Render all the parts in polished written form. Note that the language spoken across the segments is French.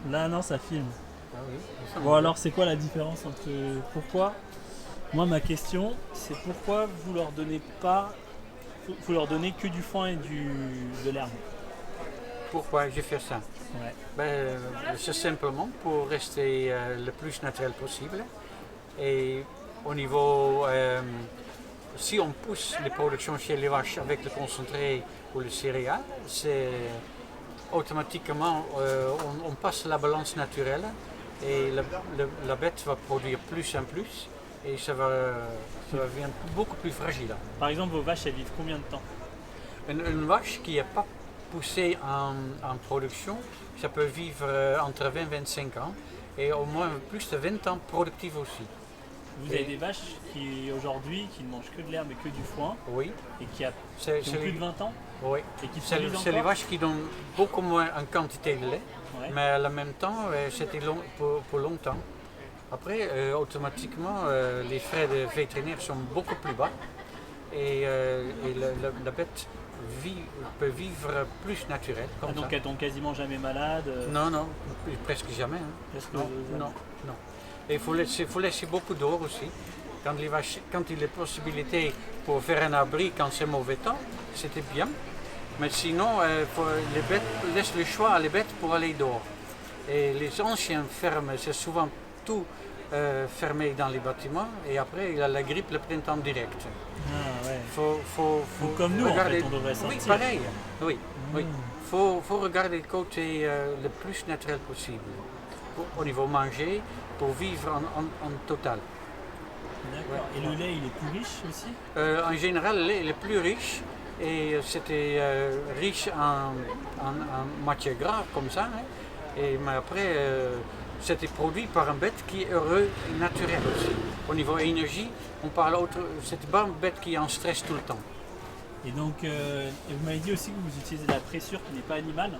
Là, non, ça filme. Ah oui, Bon, alors, c'est quoi la différence entre. Pourquoi. Moi, ma question, c'est pourquoi vous leur donnez pas. Vous leur donnez que du foin et de l'herbe. pourquoi j'ai fait ça? Ouais. C'est simplement pour rester le plus naturel possible. Et au niveau, si on pousse les productions chez les vaches avec le concentré ou le céréal, c'est automatiquement on passe la balance naturelle et la bête va produire plus en plus et ça va devenir beaucoup plus fragile. Par exemple, vos vaches, elles vivent combien de temps? Une vache qui n'est pas poussée en production, ça peut vivre entre 20 et 25 ans et au moins plus de 20 ans productive aussi. Vous avez des vaches qui, aujourd'hui, qui ne mangent que de l'herbe et que du foin Oui, et qui ont c'est plus de 20 ans oui. et qui C'est produisent c'est les encore? vaches qui donnent beaucoup moins en quantité de lait, Ouais. mais en même temps, c'était pour longtemps. Après, automatiquement, les frais de vétérinaire sont beaucoup plus bas et la bête peut vivre plus naturel Ah, comme donc ça. elles tombent quasiment jamais malades. Non, non, presque jamais. Hein. Presque Non, jamais. non, non. Et faut laisser beaucoup d'eau aussi. Quand il y a des possibilités pour faire un abri quand c'est mauvais temps, c'était bien. Mais sinon, les bêtes laissent le choix à les bêtes pour aller dehors. Et les anciennes fermes, c'est souvent tout fermé dans les bâtiments et après il a la grippe le printemps direct. Ah ouais. Faut Donc comme nous, regarder. en fait, on devrait Oui, sortir. pareil. Oui, oui. Faut regarder le côté le plus naturel possible. Au niveau manger, pour vivre en total. D'accord. Et le lait, il est plus riche aussi? En général, le lait il est plus riche et c'était riche en matière grasse comme ça. Hein. Mais après, c'était produit par un bête qui est heureux et naturel aussi. Au niveau énergie, on parle autre. C'est pas une bête qui est en stress tout le temps. Et donc, et vous m'avez dit aussi que vous utilisez de la pressure qui n'est pas animale.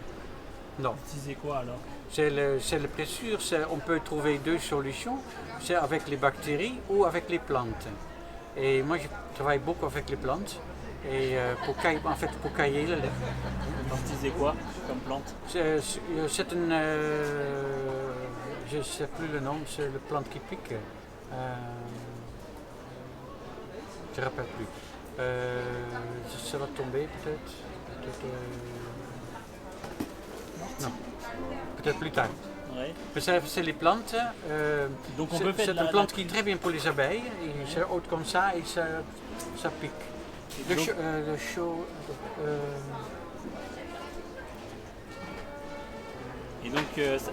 Non. Vous utilisez quoi alors? C'est la pressure, on peut trouver deux solutions, c'est avec les bactéries ou avec les plantes. Et moi je travaille beaucoup avec les plantes et pour cailler le lait. Vous utilisez quoi comme plante? C'est une, je ne sais plus le nom, c'est la plante qui pique. Je ne me rappelle plus. Ça va tomber peut-être. Non, peut-être plus tard. Ouais. Mais c'est les plantes. Donc on peut faire c'est de la- une plante qui est très bien pour les abeilles. Et c'est haute comme ça et ça pique. Et donc- Le chaud. Et donc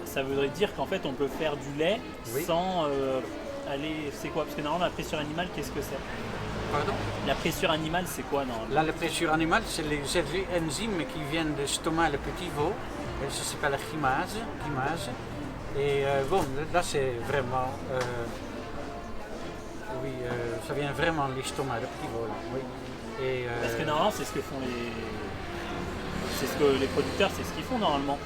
ça voudrait dire qu'en fait on peut faire du lait Oui. sans aller. C'est quoi? Parce que normalement la pression animale, qu'est-ce que c'est? Pardon. La pression animale, c'est quoi normalement? Là, la pression animale, c'est les enzymes qui viennent du stomac, le petit veau. Et ça s'appelle la chymase. Et bon, là c'est vraiment. Oui, ça vient vraiment de l'estomac, le petit veau. Là, oui. Et, Parce que normalement c'est ce que font les. C'est ce que les producteurs, c'est ce qu'ils font normalement.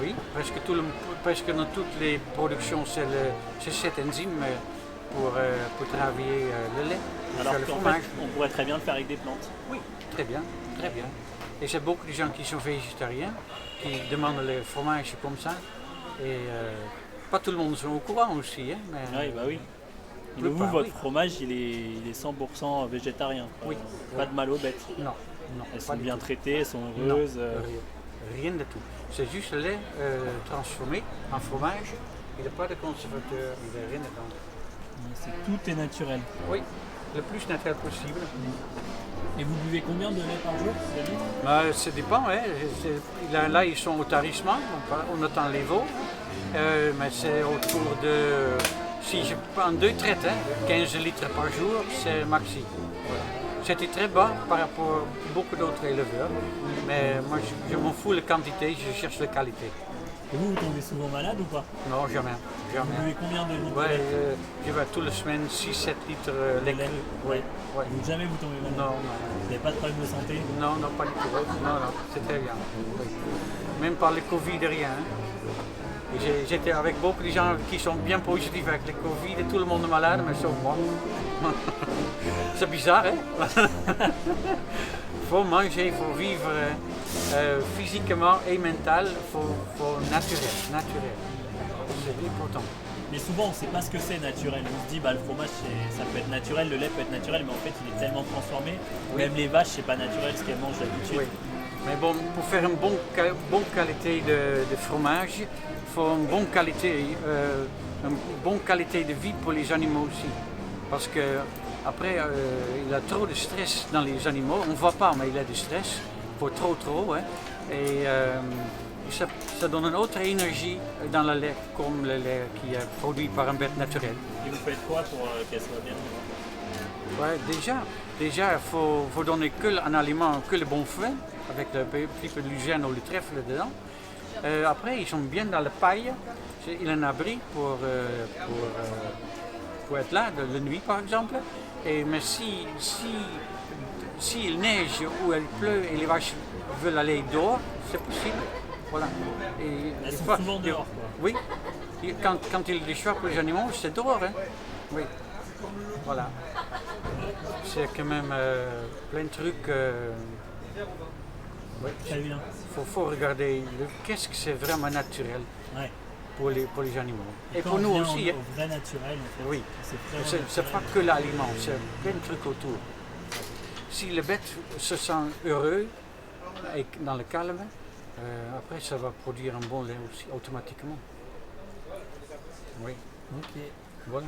oui, presque dans toutes les productions, c'est cet enzyme pour travailler le lait, pour Alors faire le qu'en fromage. fait on pourrait très bien le faire avec des plantes. Oui, très bien, très bien. Et c'est beaucoup de gens qui sont végétariens, qui demandent le fromage comme ça. Et pas tout le monde est au courant aussi. Hein, mais, Oui, bah oui. Et plus vous, pas, votre oui. fromage, il est 100% végétarien. Quoi. Oui. Pas de mal aux bêtes. Non, non. Elles pas sont du bien tout. traitées, elles sont Non, heureuses. rien de tout. C'est juste le lait transformé en fromage. Il n'y a pas de conservateur, il n'y a rien dedans. Tout est naturel. Oui, le plus naturel possible. Et vous buvez combien de lait par jour, de litres? Ça dépend, hein. Là ils sont au tarissement, on attend les veaux, mais c'est autour de, si je prends deux traites, hein, 15 litres par jour, c'est maxi. Voilà. C'était très bas par rapport à beaucoup d'autres éleveurs, mais moi je m'en fous de la quantité, je cherche la qualité. Et vous tombez souvent malade ou pas? Non, jamais, Vous jamais. buvez combien de litres Ouais, de lait? je vais toutes les semaines 6-7 litres De lait lait. cru. Oui, oui. Donc jamais vous tombez malade? Non, Vous n'avez pas de problème de santé? non, non, pas du tout. Non, non, c'est très bien. Oui. Même par le Covid, rien. Hein. Et j'étais avec beaucoup de gens qui sont bien positifs avec le Covid et tout le monde est malade, mais sauf moi. C'est bizarre, hein? faut manger, faut vivre physiquement et mental, faut naturel. C'est important. Mais souvent, on ne sait pas ce que c'est naturel. On se dit, bah, le fromage, ça peut être naturel, le lait peut être naturel, mais en fait, il est tellement transformé. Oui. Même les vaches, c'est pas naturel ce qu'elles mangent d'habitude. Oui. Mais bon, pour faire une bonne qualité de fromage, il faut une bonne qualité de vie pour les animaux aussi. Parce que après, il y a trop de stress dans les animaux. On ne voit pas, mais il y a du stress. Il faut trop. Hein. Et ça donne une autre énergie dans le lait, comme le lait qui est produit par un bête naturel. Et vous faites quoi pour qu'elle soit bien? Ouais, déjà, il faut donner un aliment, que le bon frais, avec un petit peu de lugène ou le trèfle dedans. Après, ils sont bien dans la paille. Il a un abri pour être là, la nuit par exemple. Mais si il neige ou il pleut et les vaches veulent aller dehors, c'est possible. Voilà. Elles sont souvent dehors, quoi. Oui. Quand il y a des choix pour les animaux, c'est dehors. Hein. Oui. Voilà. C'est quand même plein de trucs. Oui. Très bien. Faut regarder qu'est-ce que c'est vraiment naturel pour les animaux. Et Quand pour nous on aussi. vient au vrai naturel, en fait, Oui. c'est C'est pas que l'aliment, c'est plein de trucs autour. Si le bête se sent heureux et dans le calme, après ça va produire un bon lait aussi automatiquement. Oui. Ok. Voilà.